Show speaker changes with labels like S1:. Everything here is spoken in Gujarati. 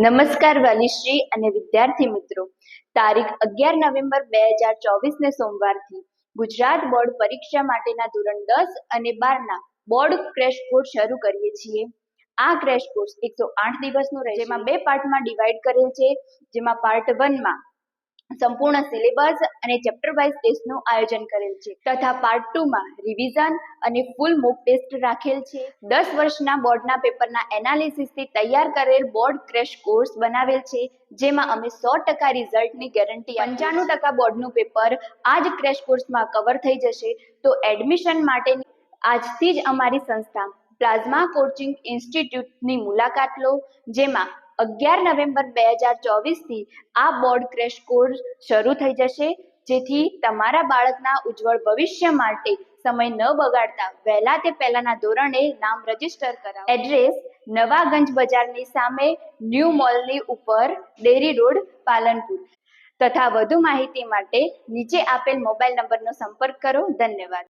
S1: નમસ્કાર વાલીશ્રી અને વિદ્યાર્થી મિત્રો, તારીખ 11 નવેમ્બર 2024 ને સોમવારથી ગુજરાત બોર્ડ પરીક્ષા માટેના ધોરણ 10 અને 12ના બોર્ડ ક્રેશ કોર્સ શરૂ કરીએ છીએ. આ ક્રેશ કોર્સ 108 દિવસનો રહેશે, જેમાં બે પાર્ટમાં ડિવાઈડ કરેલ છે. જેમાં પાર્ટ 1માં સંપૂર્ણ સિલેબસ અને ચેપ્ટર વાઇઝ ટેસ્ટનું આયોજન કરેલ છે, તથા પાર્ટ 2માં રિવિઝન અને ફૂલ મોક ટેસ્ટ રાખેલ છે. 10 વર્ષના બોર્ડના પેપરના એનાલિસિસથી તૈયાર કરેલ બોર્ડ ક્રેશ કોર્સ બનાવેલ છે, જેમાં અમે 100% રિઝલ્ટની ગેરંટી 95% બોર્ડનું પેપર આ જ ક્રેશ કોર્સમાં કવર થઈ જશે. તો એડમિશન માટેની આજથી જ અમારી સંસ્થા પ્લાઝમા કોચિંગ ઇન્સ્ટિટ્યૂટની મુલાકાત લો, જેમાં 11 નવેમ્બર 2024થી આ બોર્ડ ક્રેશ કોર્સ શરૂ થઈ જશે, જેથી તમારા બાળકના ઉજ્જવળ ભવિષ્ય માટે સમય ન બગાડતા વહેલા તે પહેલાના ધોરણે નામ રજીસ્ટર કરાવો. એડ્રેસ નવાગંજ બજારની સામે ન્યૂ મોલની ઉપર, ડેરી રોડ, પાલનપુર. તથા વધુ માહિતી માટે નીચે આપેલ મોબાઈલ નંબરનો સંપર્ક કરો. ધન્યવાદ.